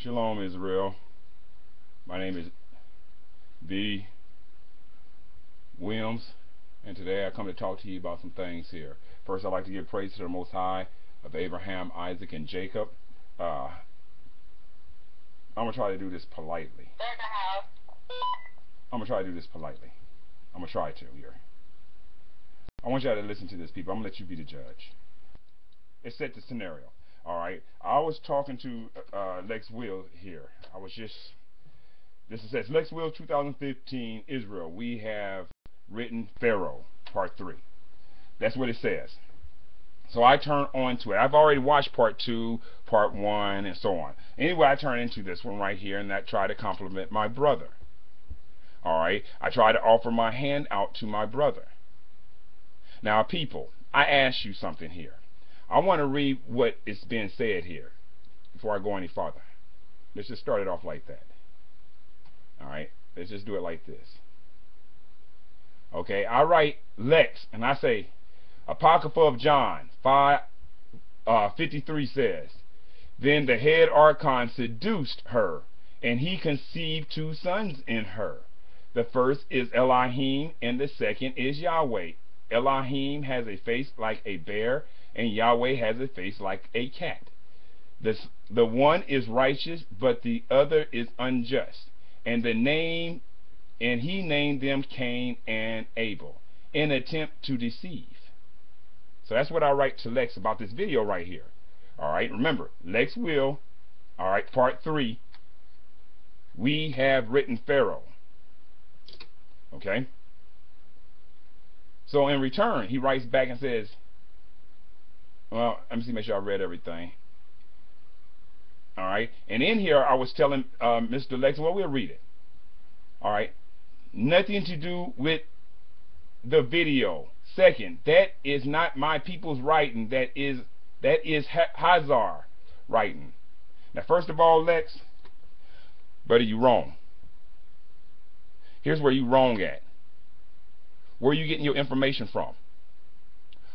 Shalom, Israel. My name is B. Williams, and today I come to talk to you about some things here. First, I'd like to give praise to the Most High of Abraham, Isaac, and Jacob. I'm going to try to do this politely. I'm going to try to here. I want y'all to listen to this, people. I'm going to let you be the judge. It set the scenario. Alright, I was talking to Lex Will here. This says Lex Will 2015 Israel. We have written Pharaoh part 3. That's what it says. So I turn on to it. I've already watched part 2, part 1, and so on. Anyway, I turn into this one right here, and I try to compliment my brother. Alright, I try to offer my hand out to my brother. Now, people, I ask you something here. I want to read what is being said here before I go any farther. Let's just start it off like that. Alright, let's just do it like this. Okay, I write Lex, and I say, Apocrypha of John 5:53 says, Then the head archon seduced her, and he conceived 2 sons in her. The first is Elohim, and the second is Yahweh. Elohim has a face like a bear, and Yahweh has a face like a cat. The one is righteous, but the other is unjust. And he named them Cain and Abel, in an attempt to deceive. So that's what I write to Lex about this video right here. Alright, remember, Lex Will, alright, part 3, we have written Pharaoh. Okay? So in return, he writes back and says, well, let me see, make sure I read everything. Alright, and in here I was telling Mr. Lex, well, we'll read it. Alright, nothing to do with the video. Second, that is not my people's writing. That is Hazar writing. Now, first of all, Lex, buddy, you wrong. Here's where you wrong at. Where are you getting your information from?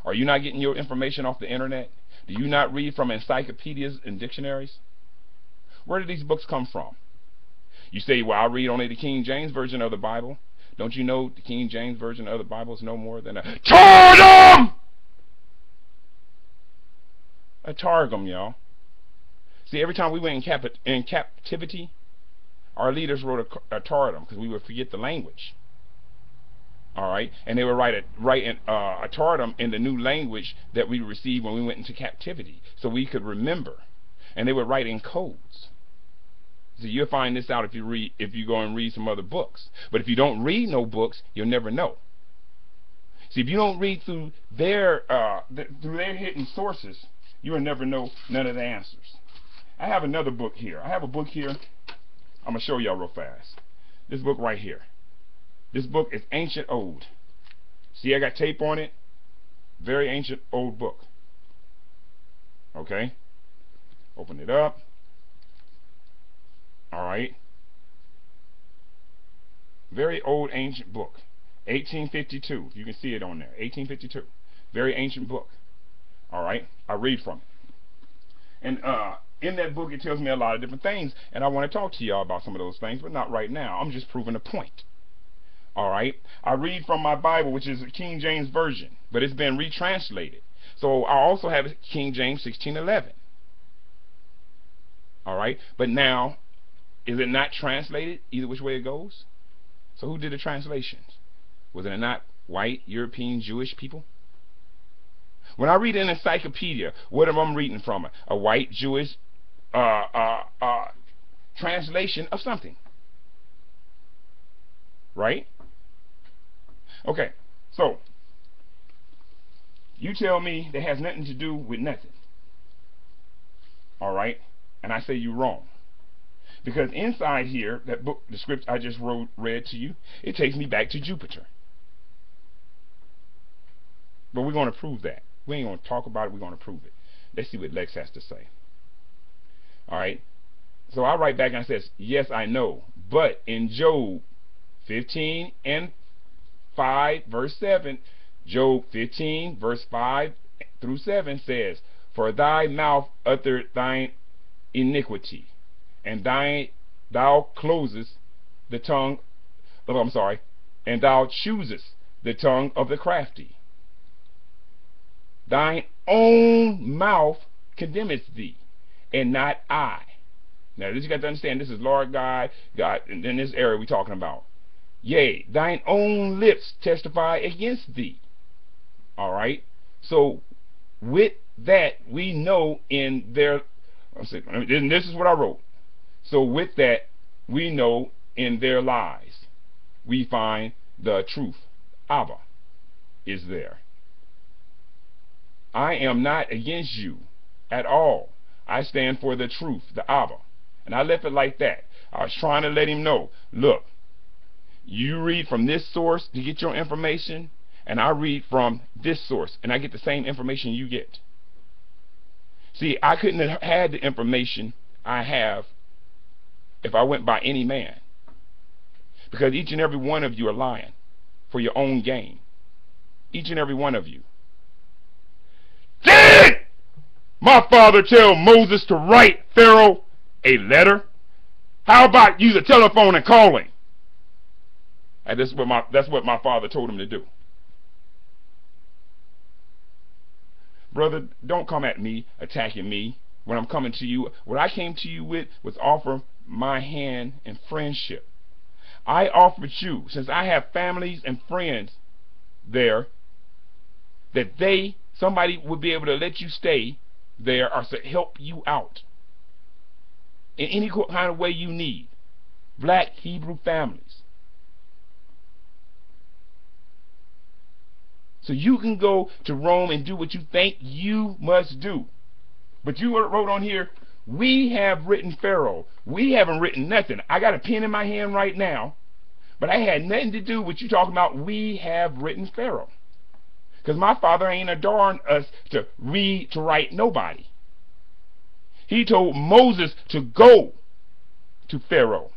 Are you not getting your information off the internet? Do you not read from encyclopedias and dictionaries? Where do these books come from? You say, well, I read only the King James Version of the Bible. Don't you know the King James Version of the Bible is no more than a Targum? A Targum, y'all. See, every time we went in captivity, our leaders wrote a Targum because we would forget the language. Alright, and they would write a Targum in the new language that we received when we went into captivity, so we could remember. And they would write in codes. So you'll find this out if you go and read some other books. But if you don't read no books, you'll never know. See, if you don't read through their hidden sources, you will never know none of the answers. I have another book here. I have a book here. I'm gonna show y'all real fast. This book right here. This book is ancient old. See, I got tape on it. Very ancient old book. Okay. Open it up. Alright. Very old ancient book. 1852. You can see it on there. 1852. Very ancient book. Alright. I read from it. And in that book it tells me a lot of different things. And I want to talk to y'all about some of those things, but not right now. I'm just proving a point. Alright, I read from my Bible, which is a King James Version, but it's been retranslated. So I also have King James 1611. Alright, but now, is it not translated either which way it goes? So who did the translations? Was it not white, European, Jewish people? When I read an encyclopedia, what am I reading from? A white, Jewish translation of something. Right? Okay, so you tell me that has nothing to do with nothing. Alright? And I say you're wrong. Because inside here, that book, the script I just read to you, it takes me back to Jupiter. But we're going to prove that. We ain't going to talk about it, we're going to prove it. Let's see what Lex has to say. Alright? So I write back and I says, yes, I know. But in Job 15 and 5 verse 7, Job 15 verse 5 through 7 says, for thy mouth uttered thine iniquity, and thou closest the tongue, and thou choosest the tongue of the crafty. Thine own mouth condemneth thee, and not I. Now this you got to understand, this is Lord God, and in this area we're talking about. Yea, thine own lips testify against thee. Alright? So with that we know in their, and this is what I wrote. So with that we know in their lies we find the truth. Abba is there. I am not against you at all. I stand for the truth, the Abba. And I left it like that. I was trying to let him know, look, you read from this source to get your information, and I read from this source, and I get the same information you get. See, I couldn't have had the information I have if I went by any man. Because each and every one of you are lying for your own gain. Each and every one of you. Did my father tell Moses to write Pharaoh a letter? How about use a telephone and calling? And that's what my father told him to do. Brother, don't come at me, attacking me when I'm coming to you. What I came to you with was offer my hand in friendship. I offered you, since I have families and friends there, that somebody would be able to let you stay there or to help you out in any kind of way you need. Black Hebrew families. So you can go to Rome and do what you think you must do. But you wrote on here, we have written Pharaoh. We haven't written nothing. I got a pen in my hand right now, but I had nothing to do with you talking about we have written Pharaoh. Because my father ain't adorned us to read, to write nobody. He told Moses to go to Pharaoh.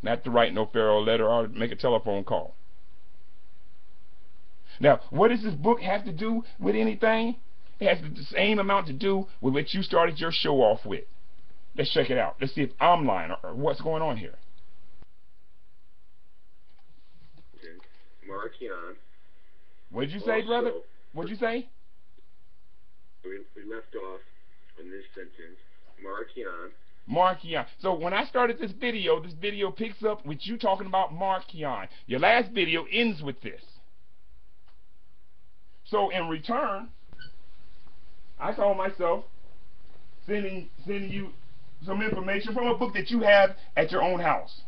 Not to write no Pharaoh letter or make a telephone call. Now, what does this book have to do with anything? It has the same amount to do with what you started your show off with. Let's check it out. Let's see if I'm lying or what's going on here. Markion. What did you say, brother? What did you say? We left off on this sentence. Markion. Markion. So when I started this video picks up with you talking about Markion. Your last video ends with this. So in return, I call myself sending you some information from a book that you have at your own house,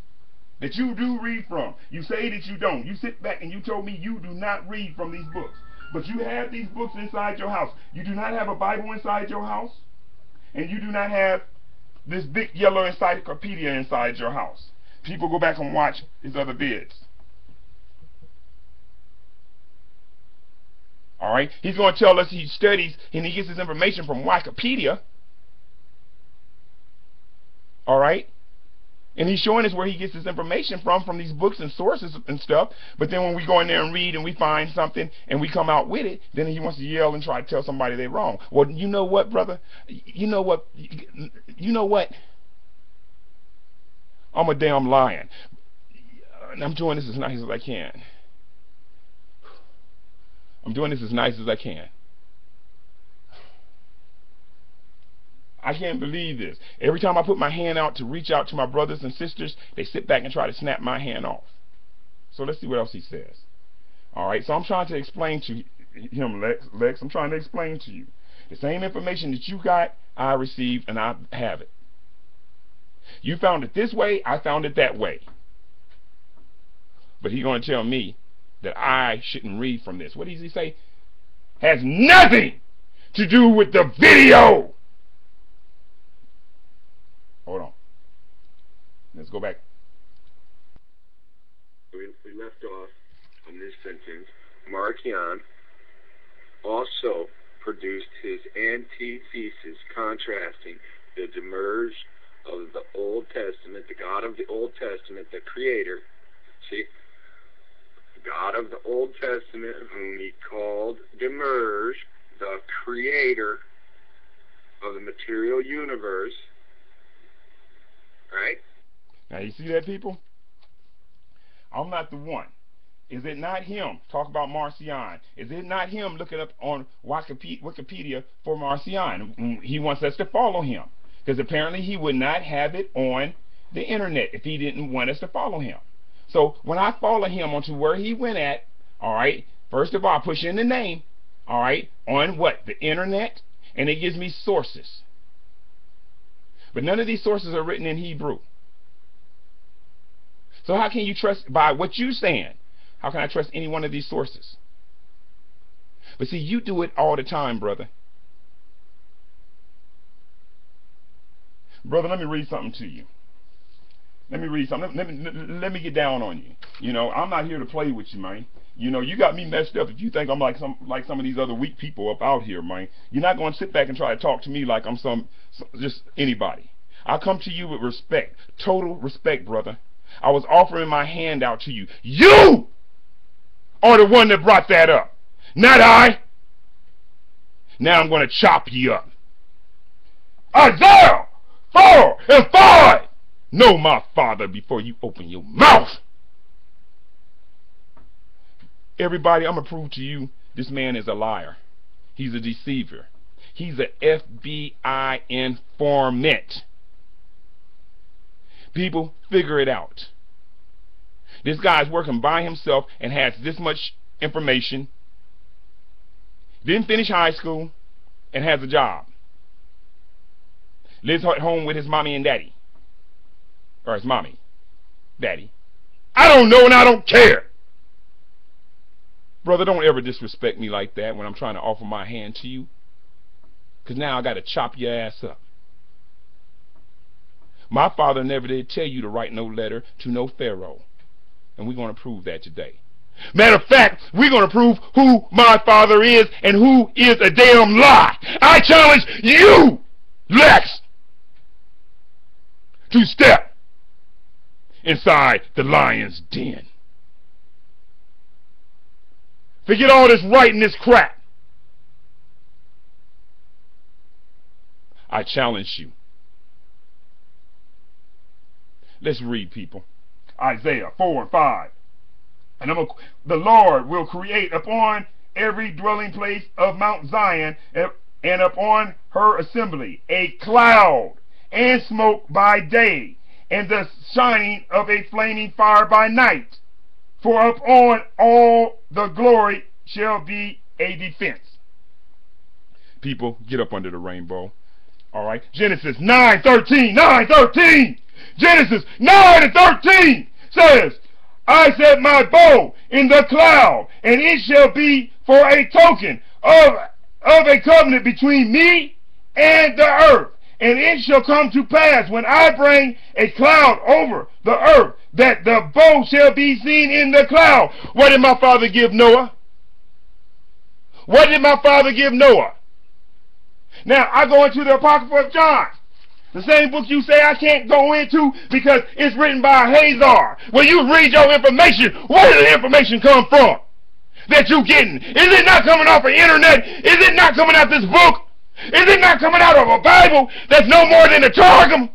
that you do read from. You say that you don't. You sit back and you told me you do not read from these books. But you have these books inside your house. You do not have a Bible inside your house. And you do not have this big yellow encyclopedia inside your house. People go back and watch his other vids. Alright? He's going to tell us he studies and he gets his information from Wikipedia. Alright? And he's showing us where he gets his information from these books and sources and stuff. But then when we go in there and read and we find something and we come out with it, then he wants to yell and try to tell somebody they're wrong. Well, you know what, brother? You know what? I'm a damn lion. And I'm doing this as nice as I can. I'm doing this as nice as I can. I can't believe this. Every time I put my hand out to reach out to my brothers and sisters, they sit back and try to snap my hand off. So let's see what else he says. Alright, so I'm trying to explain to him, Lex, I'm trying to explain to you. The same information that you got, I received, and I have it. You found it this way, I found it that way. But he's going to tell me that I shouldn't read from this. What does he say? Has nothing to do with the video. Hold on. Let's go back. We left off on this sentence. Markion also produced his antithesis contrasting the demerge of the Old Testament, the God of the Old Testament, the Creator. See? God of the Old Testament, whom he called Demerge, the creator of the material universe, Right? Now you see that, people? I'm not the one. Is it not him? Talk about Marcion. Is it not him looking up on Wikipedia for Marcion? He wants us to follow him. Because apparently he would not have it on the internet if he didn't want us to follow him. So when I follow him onto where he went at, all right, first of all, I push in the name, all right, on what? The internet, and it gives me sources. But none of these sources are written in Hebrew. So how can you trust by what you're saying? How can I trust any one of these sources? But see, you do it all the time, brother. Brother, let me read something to you. Let me read something. Let me get down on you. You know, I'm not here to play with you, man. You know, you got me messed up if you think I'm like some of these other weak people up out here, man. You're not going to sit back and try to talk to me like I'm just anybody. I come to you with respect, total respect, brother. I was offering my hand out to you. You are the one that brought that up, not I. Now I'm going to chop you up. Isaiah 4:5. Know my Father before you open your mouth. Everybody, I'm going to prove to you this man is a liar. He's a deceiver. He's an FBI informant. People, figure it out. This guy's working by himself and has this much information. Didn't finish high school and has a job. Lives at home with his mommy and daddy. Or his mommy. Daddy. I don't know and I don't care. Brother, don't ever disrespect me like that when I'm trying to offer my hand to you. Because now I got to chop your ass up. My father never did tell you to write no letter to no Pharaoh. And we're going to prove that today. Matter of fact, we're going to prove who my father is and who is a damn lie. I challenge you, Lex, to step inside the lion's den. Forget all this writing, this crap. I challenge you. Let's read, people. Isaiah 4:5. And the Lord will create upon every dwelling place of Mount Zion and upon her assembly a cloud and smoke by day, and the shining of a flaming fire by night. For upon all the glory shall be a defense. People, get up under the rainbow. All right. Genesis 9:13. 9:13. Genesis 9:13 says, I set my bow in the cloud, and it shall be for a token of a covenant between me and the earth. And it shall come to pass when I bring a cloud over the earth, that the bow shall be seen in the cloud. What did my father give Noah? What did my father give Noah? Now, I go into the Apocrypha of John. The same book you say I can't go into because it's written by Hazar. When you read your information, where did the information come from that you're getting? Is it not coming off the internet? Is it not coming out this book? Is it not coming out of a Bible that's no more than a Targum?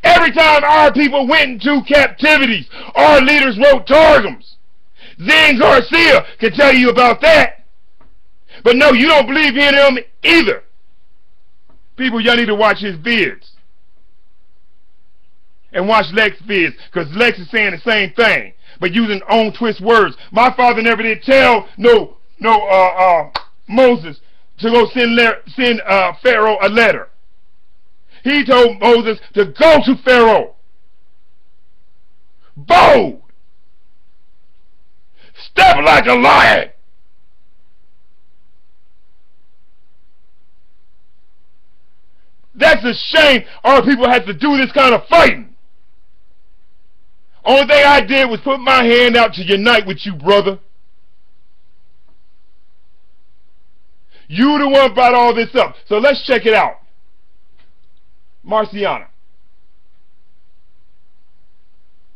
Every time our people went into captivities, our leaders wrote Targums. Zen Garcia can tell you about that. But no, you don't believe in him either. People, y'all need to watch his vids. And watch Lex vids, because Lex is saying the same thing, but using own twist words. My father never did tell Moses to go send Pharaoh a letter. He told Moses to go to Pharaoh. Bold. Step like a lion. That's a shame our people have to do this kind of fighting. Only thing I did was put my hand out to unite with you, brother. You the one brought all this up. So let's check it out. Marciana.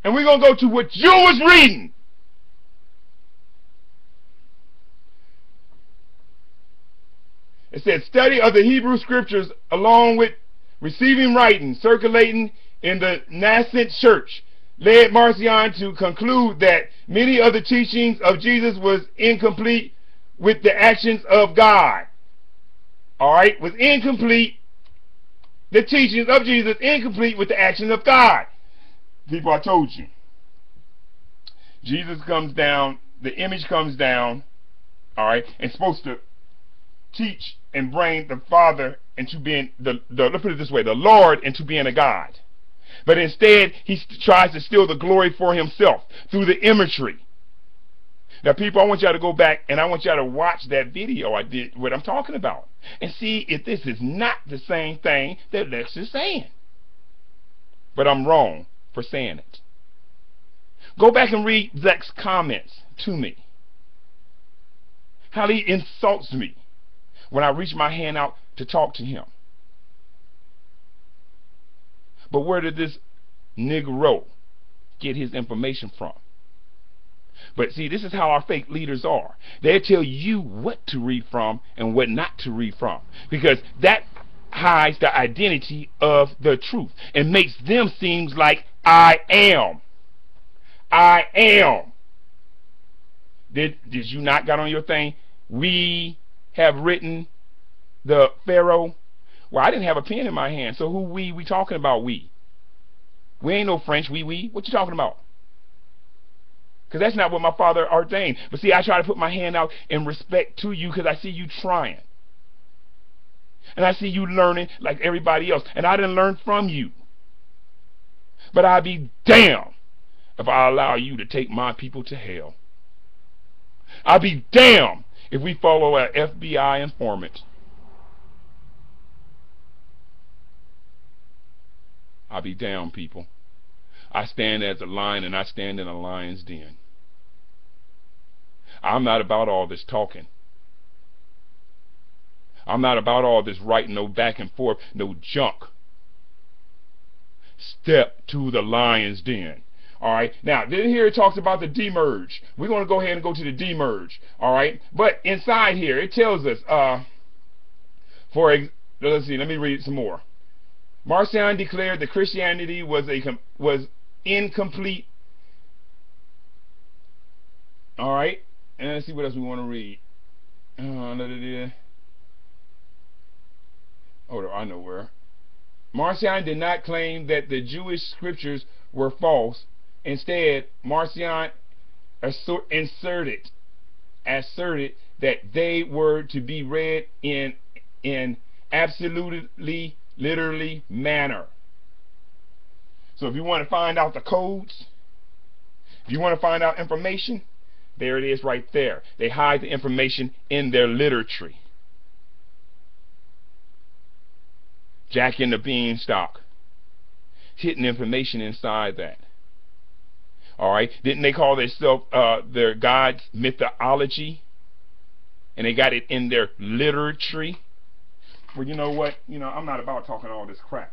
And we're going to go to what you was reading. It said, study of the Hebrew scriptures along with receiving writing, circulating in the nascent church led Marcion to conclude that many of the teachings of Jesus was incomplete with the actions of God. Alright, was incomplete. The teachings of Jesus incomplete with the actions of God. People, I told you. Jesus comes down, the image comes down, alright, and supposed to teach and bring the Father into being, let's put it this way, the Lord into being a God. But instead, he tries to steal the glory for himself through the imagery. Now, people, I want y'all to go back and I want y'all to watch that video I did, what I'm talking about, and see if this is not the same thing that Lex is saying. But I'm wrong for saying it. Go back and read Zach's comments to me. How he insults me when I reach my hand out to talk to him. But where did this Negro get his information from? But see, this is how our fake leaders are. They'll tell you what to read from and what not to read from, because that hides the identity of the truth and makes them seem like I am. I am. Did you not got on your thing? We have written the Pharaoh. Well, I didn't have a pen in my hand, so who we talking about? We ain't no French. We. What you talking about? Because that's not what my Father ordained. But see, I try to put my hand out in respect to you because I see you trying. And I see you learning like everybody else. And I didn't learn from you. But I'd be damned if I allow you to take my people to hell. I'd be damned if we follow an FBI informant. I'll be down, people. I stand as a lion and I stand in a lion's den. I'm not about all this talking. I'm not about all this writing, no back and forth, no junk. Step to the lion's den. Alright, now then here it talks about the demerge. We're going to go ahead and go to the demerge. Alright, but inside here it tells us, let's see, let me read some more. Marcion declared that Christianity was incomplete. Alright, and let's see what else we want to read. Oh, I know where. Marcion did not claim that the Jewish scriptures were false. Instead, Marcion asserted that they were to be read in absolutely literally manner. So if you want to find out the codes, if you want to find out information, there it is right there. They hide the information in their literature. Jack and the Beanstalk, hidden information inside that. Alright, didn't they call themselves their God's mythology? And they got it in their literature. Well, you know what? I'm not about talking all this crap.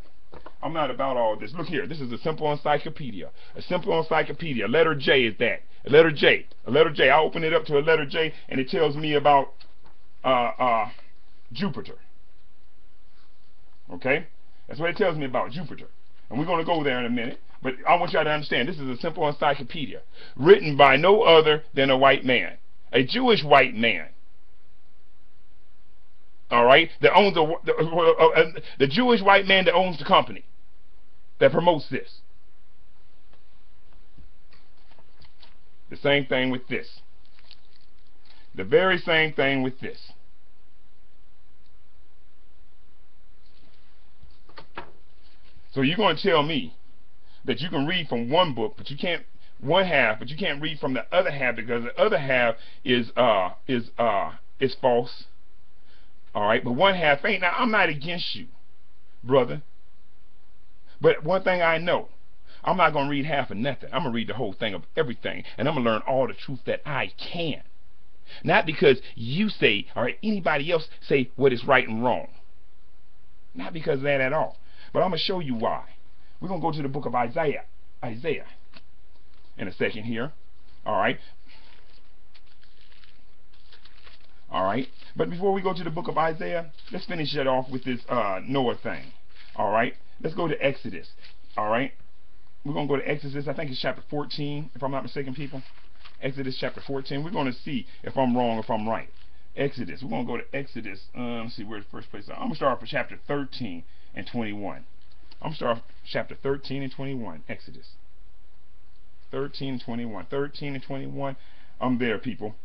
I'm not about all this. Look here, this is a simple encyclopedia. A simple encyclopedia. Letter J is that. A letter J. A letter J. I open it up to a letter J and it tells me about Jupiter. Okay? That's what it tells me about Jupiter. And we're going to go there in a minute. But I want y'all to understand, this is a simple encyclopedia written by no other than a white man. A Jewish white man. Alright? That owns the Jewish white man that owns the company that promotes this. The same thing with this. The very same thing with this. So you're going to tell me that you can read from one book, but you can't but you can't read from the other half because the other half is false. All right, but one half ain't. Now I'm not against you, brother. But one thing I know, I'm not going to read half of nothing. I'm going to read the whole thing of everything, and I'm going to learn all the truth that I can. Not because you say, or anybody else say what is right and wrong. Not because of that at all. But I'm going to show you why. We're going to go to the book of Isaiah in a second here. Alright. Alright. But before we go to the book of Isaiah, let's finish that off with this Noah thing. Alright. Let's go to Exodus. All right. We're going to go to Exodus. I think it's chapter 14, if I'm not mistaken, people. Exodus chapter 14. We're going to see if I'm wrong or if I'm right. Exodus. We're going to go to Exodus. Let's see where the first place is. I'm going to start off with chapter 13 and 21. I'm going to start off chapter 13 and 21. Exodus. 13 and 21. 13 and 21. I'm there, people.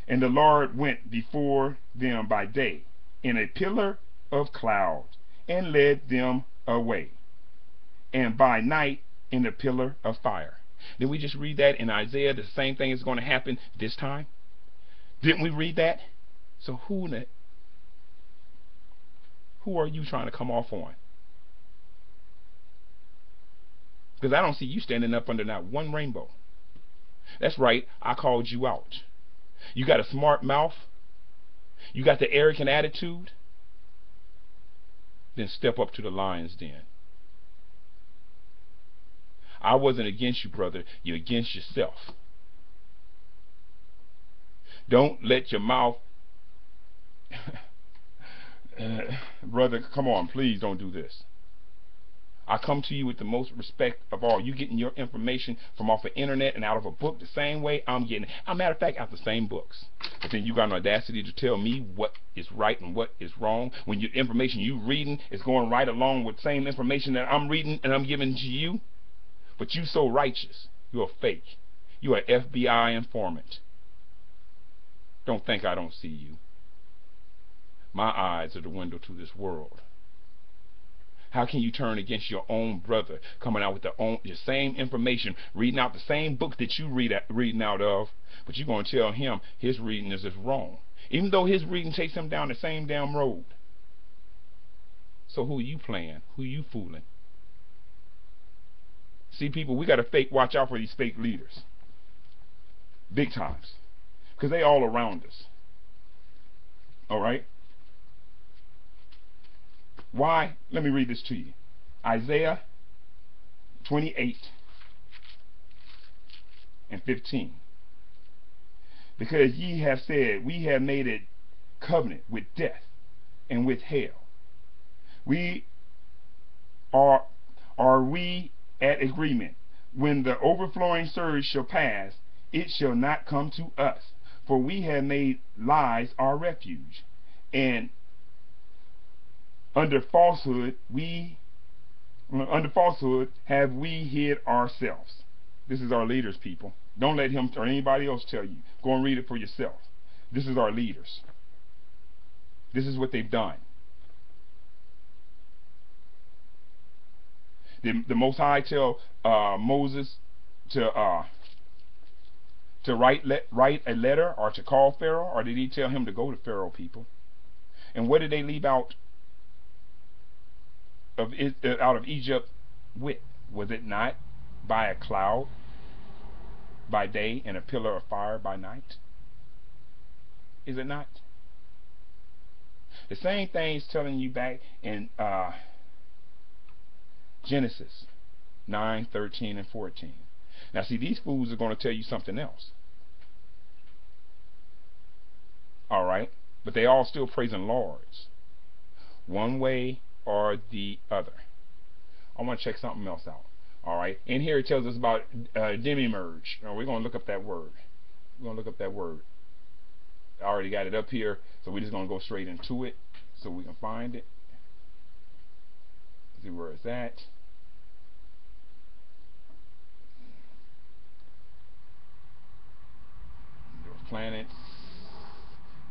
And the Lord went before them by day in a pillar of cloud and led them away. And by night in the pillar of fire. Did we just read that in Isaiah? The same thing is going to happen this time? Didn't we read that? So who are you trying to come off on? Because I don't see you standing up under not one rainbow. That's right, I called you out. You got a smart mouth? You got the arrogant attitude? Then step up to the lion's den. I wasn't against you, brother. You're against yourself. Don't let your mouth... brother, come on, please don't do this. I come to you with the most respect of all. You getting your information from off the internet and out of a book the same way I'm getting it. As a matter of fact, out the same books. But then you got an audacity to tell me what is right and what is wrong when your information you reading is going right along with the same information that I'm reading and I'm giving to you. But you so righteous. You're a fake. You're an FBI informant. Don't think I don't see you. My eyes are the window to this world. How can you turn against your own brother, coming out with the same information, reading out the same book that you reading out of, but you're going to tell him his reading is wrong, even though his reading takes him down the same damn road? So who are you playing? Who are you fooling? See, people, we got to watch out for these fake leaders. Big times. Because they all around us. All right? Why? Let me read this to you. Isaiah 28 and 15. Because ye have said, we have made a covenant with death and with hell. We are we at agreement. When the overflowing surge shall pass, it shall not come to us. For we have made lies our refuge, and under falsehood have we hid ourselves. This is our leaders, people. Don't let him or anybody else tell you. Go and read it for yourself. This is our leaders. This is what they've done. The Most High tell Moses to write a letter or to call Pharaoh, or did he tell him to go to Pharaoh, people? And what did they leave out of Egypt with? Was it not by a cloud by day and a pillar of fire by night? Is it not? The same thing is telling you back in Genesis 9, 13, and 14. Now see, these fools are going to tell you something else. Alright? But they all still praising lords. One way or the other. I want to check something else out. Alright? In here it tells us about demi-merge. We're going to look up that word. We're going to look up that word. I already got it up here, so we're just going to go straight into it so we can find it. See where it's at. Planets.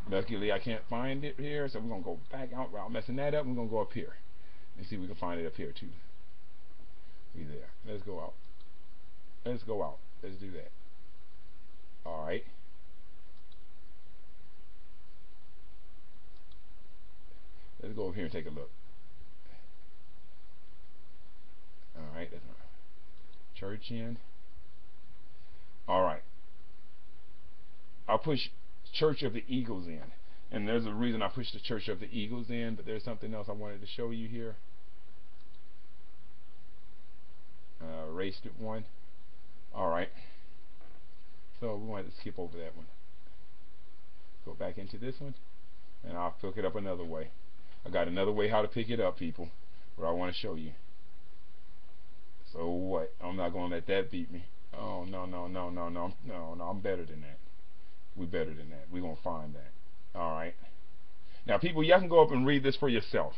Luckily I can't find it here, so we're going to go back out without messing that up. We're going to go up here and see if we can find it up here too. Be there. Let's go out. Let's go out. Let's do that. Alright. Let's go over here and take a look. Alright, that's our church in. Alright. I'll push Church of the Eagles in. And there's a reason I pushed the Church of the Eagles in, but there's something else I wanted to show you here. Erased it one. Alright. So we wanted to skip over that one. Go back into this one, and I'll pick it up another way. I got another way how to pick it up, people, what I want to show you. not going to let that beat me. Oh, no, no, no, no, no, no, no, I'm better than that. We're better than that. We're going to find that. All right? Now, people, y'all can go up and read this for yourself.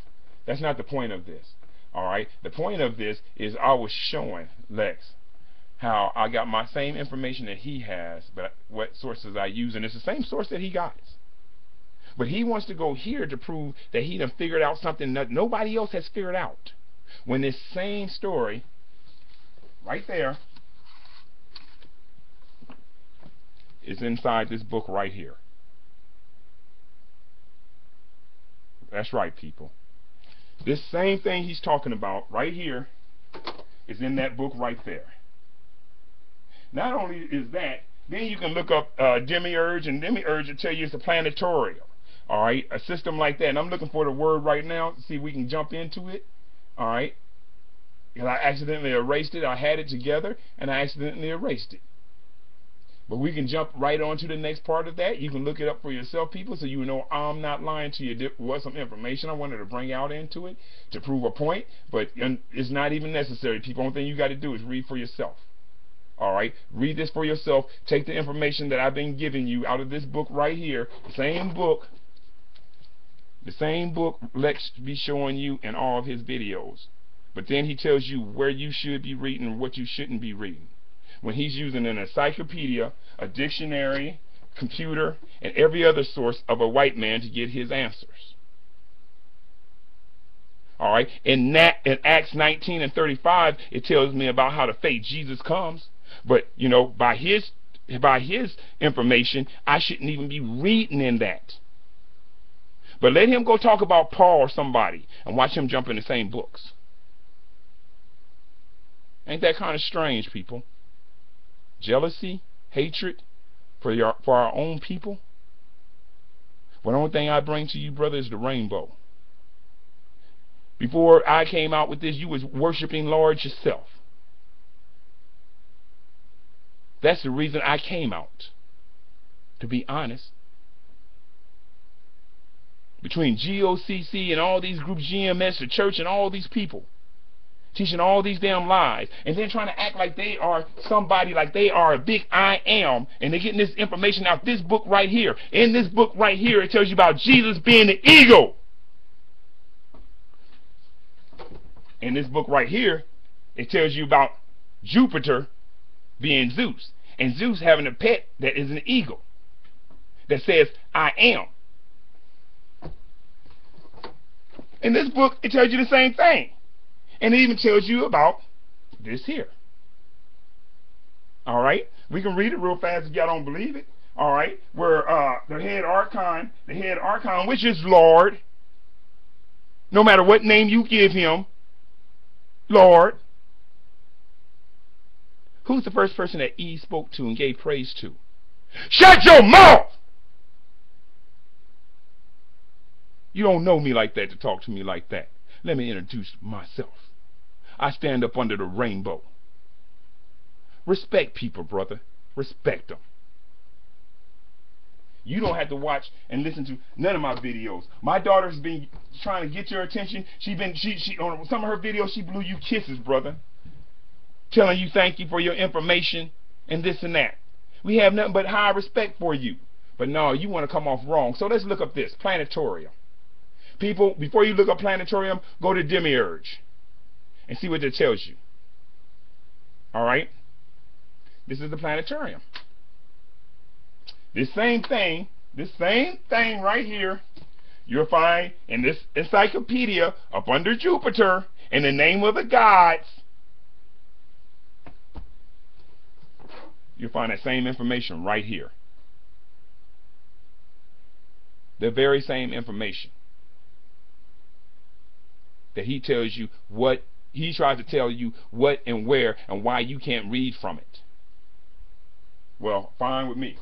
That's not the point of this. All right? The point of this is I was showing Lex how I got my same information that he has, but what sources I use, and it's the same source that he got. But he wants to go here to prove that he done figured out something that nobody else has figured out. When this same story, right there, is inside this book right here. That's right, people. This same thing he's talking about right here is in that book right there. Not only is that, then you can look up demiurge, and demiurge will tell you it's a planetarium. All right, a system like that. And I'm looking for the word right now to see if we can jump into it. All right, because I accidentally erased it. I had it together, and I accidentally erased it. But we can jump right on to the next part of that. You can look it up for yourself, people, so you know I'm not lying to you. There was some information I wanted to bring out into it to prove a point, but it's not even necessary, people. The only thing you got to do is read for yourself. All right, read this for yourself. Take the information that I've been giving you out of this book right here, the same book Lex be showing you in all of his videos. But then he tells you where you should be reading and what you shouldn't be reading. When he's using an encyclopedia, a dictionary, computer, and every other source of a white man to get his answers. All right, in Acts 19 and 35, it tells me about how the fake Jesus comes. But, you know, by his information, I shouldn't even be reading in that. But let him go talk about Paul or somebody and watch him jump in the same books. Ain't that kind of strange, people? Jealousy, hatred for our own people. Well, the only thing I bring to you, brother, is the rainbow. Before I came out with this, you was worshiping Lord yourself. That's the reason I came out, to be honest. Between GOCC and all these groups, GMS, the church, and all these people teaching all these damn lies, and then trying to act like they are somebody, like they are a big I am, and they're getting this information out this book right here. In this book right here, it tells you about Jesus being the eagle. In this book right here, it tells you about Jupiter being Zeus, and Zeus having a pet that is an eagle that says I am. In this book, it tells you the same thing. And it even tells you about this here. All right? We can read it real fast if y'all don't believe it. All right? Where the head archon, which is Lord, no matter what name you give him, Lord. Who's the first person that Eve spoke to and gave praise to? Shut your mouth! You don't know me like that to talk to me like that. Let me introduce myself. I stand up under the rainbow. Respect people, brother. Respect them. You don't have to watch and listen to none of my videos. My daughter's been trying to get your attention. She on some of her videos, she blew you kisses, brother. Telling you thank you for your information and this and that. We have nothing but high respect for you. But no, you want to come off wrong. So let's look up this planetarium. People, before you look up planetarium, go to demiurge and see what it tells you. All right? This is the planetarium. This same thing right here, you'll find in this encyclopedia up under Jupiter in the name of the gods. You'll find that same information right here. The very same information that he tells you what, he tries to tell you what and where and why you can't read from it. Well, fine with me.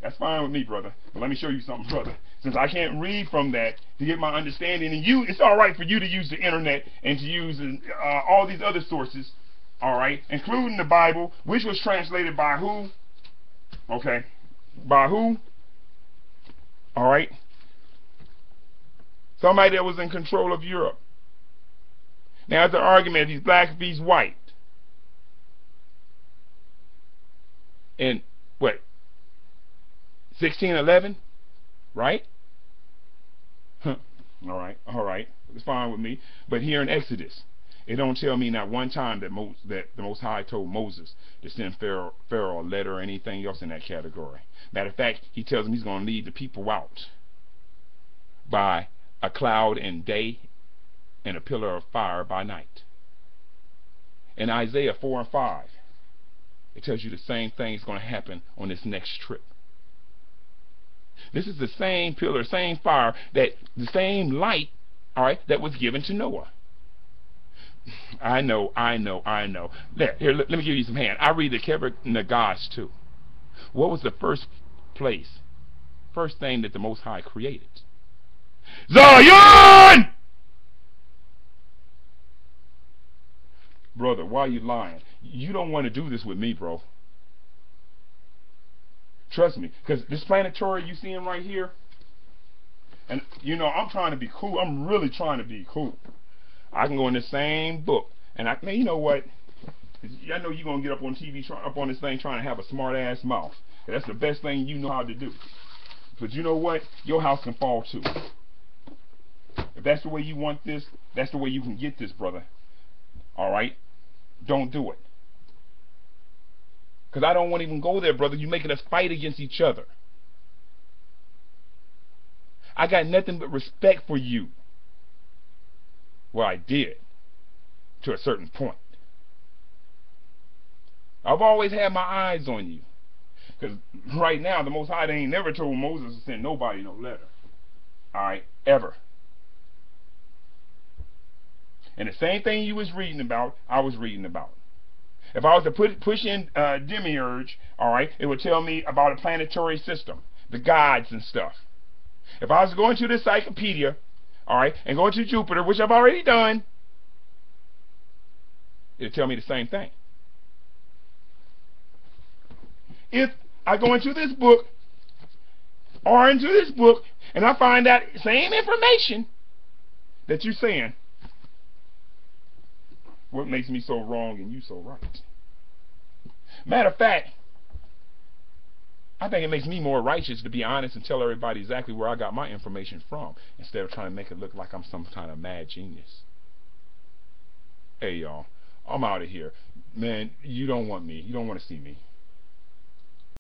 That's fine with me, brother. But let me show you something, brother. Since I can't read from that to get my understanding, and it's all right for you to use the internet and to use all these other sources, all right, including the Bible, which was translated by who? Okay, by who? All right, somebody that was in control of Europe. Now, it's an argument if he's black, if he's white. in what, 1611, right? All right, it's fine with me. But here in Exodus, it don't tell me not one time that the Most High told Moses to send Pharaoh a letter or anything else in that category. Matter of fact, he tells him he's going to lead the people out by a cloud in day and a pillar of fire by night. In Isaiah 4 and 5, it tells you the same thing is going to happen on this next trip. This is the same pillar, same fire, the same light, all right, that was given to Noah. I know. Here, let me give you some hand. I read the Kebra Nagash too. What was the first thing that the Most High created? Zion! Brother, why are you lying? You don't want to do this with me, bro. Trust me, because this planetary you seeing right here, and you know, I'm trying to be cool. I'm really trying to be cool. I can go in the same book, and man, you know what? I know you're gonna get up on TV, up on this thing, trying to have a smart ass mouth. That's the best thing you know how to do. But you know what? Your house can fall too. If that's the way you want this, that's the way you can get this, brother. All right? Don't do it. Because I don't want to even go there, brother. You're making us fight against each other. I got nothing but respect for you. Well, I did. To a certain point. I've always had my eyes on you. Because right now, the Most High ain't never told Moses to send nobody no letter. Alright? Ever. And the same thing you was reading about, I was reading about. If I was to push in Demiurge, alright, it would tell me about a planetary system, the gods and stuff. If I was to go into the encyclopedia, alright, and go into Jupiter, which I've already done, it would tell me the same thing. If I go into this book, or into this book, and I find that same information that you're saying, what makes me so wrong and you so right? Matter of fact, I think it makes me more righteous to be honest and tell everybody exactly where I got my information from, instead of trying to make it look like I'm some kind of mad genius. Hey y'all, I'm out of here. Man, you don't want me. You don't want to see me.